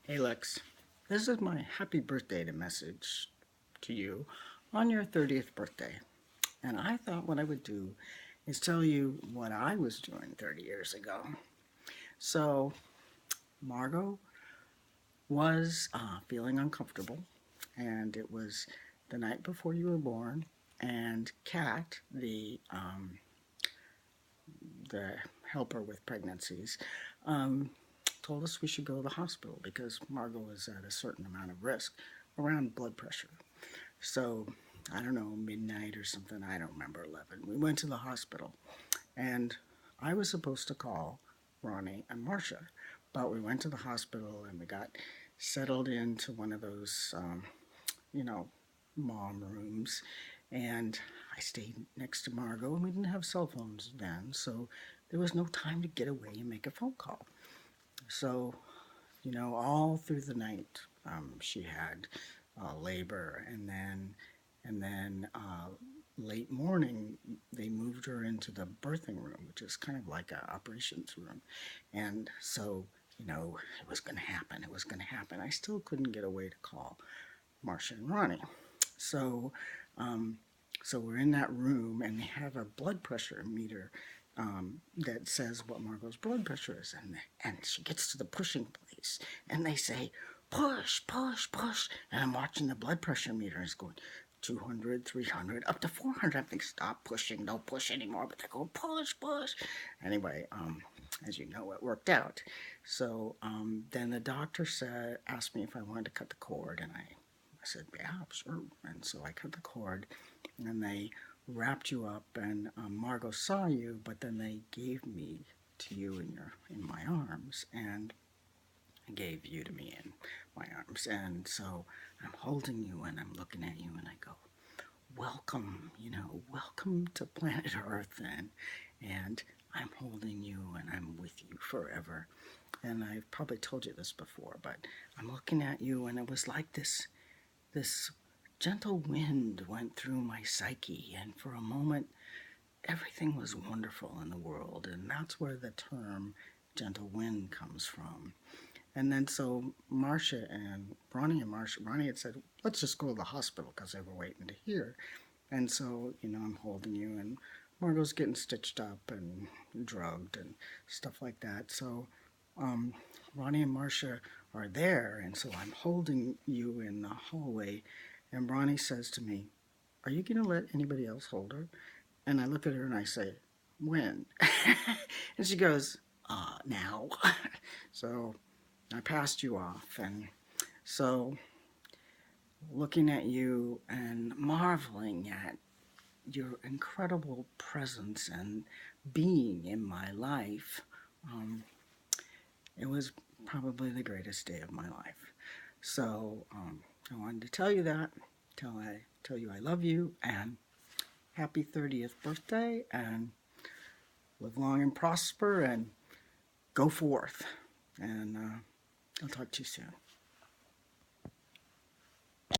Hey Lex, this is my happy birthday message to you on your 30th birthday. And I thought what I would do is tell you what I was doing 30 years ago. So, Margot was feeling uncomfortable, and it was the night before you were born. And Kat, the helper with pregnancies, um, told us we should go to the hospital because Margot was at a certain amount of risk around blood pressure. So, I don't know, midnight or something, I don't remember, 11. We went to the hospital, and I was supposed to call Ronnie and Marcia, but we went to the hospital and we got settled into one of those, you know, mom rooms, and I stayed next to Margot, and we didn't have cell phones then, so there was no time to get away and make a phone call. So, all through the night, she had labor, and then late morning they moved her into the birthing room, which is kind of like an operations room, and so it was going to happen. It was going to happen. I still couldn't get away to call Marcia and Ronnie, so. Um, so we're in that room, and they have a blood pressure meter that says what Margot's blood pressure is, and she gets to the pushing place, and they say, push, push, push, and I'm watching the blood pressure meter, and it's going 200, 300, up to 400. I think, stop pushing, don't push anymore, but they go, push, push. Anyway, as you know, it worked out. So then the doctor asked me if I wanted to cut the cord, and I said, yeah, sure. And so I cut the cord, and they wrapped you up, and Margot saw you, but then they gave me to you in my arms, and gave you to me in my arms, and so I'm holding you, and I'm looking at you, and I go, welcome, welcome to planet Earth, and I'm holding you, and I'm with you forever. And I've probably told you this before, but I'm looking at you, and it was like this gentle wind went through my psyche, and for a moment, everything was wonderful in the world, and that's where the term gentle wind comes from. And then so Marcia and Ronnie had said, let's just go to the hospital because they were waiting to hear. And so, I'm holding you, and Margot's getting stitched up and drugged and stuff like that. So um, Ronnie and Marcia are there, and so I'm holding you in the hallway, and Ronnie says to me, are you going to let anybody else hold her? And I look at her and I say, when? And she goes, now. So I passed you off, and so looking at you and marveling at your incredible presence and being in my life, um, it was probably the greatest day of my life. So I wanted to tell you that, tell you I love you, and happy 30th birthday, and live long and prosper, and go forth. And I'll talk to you soon.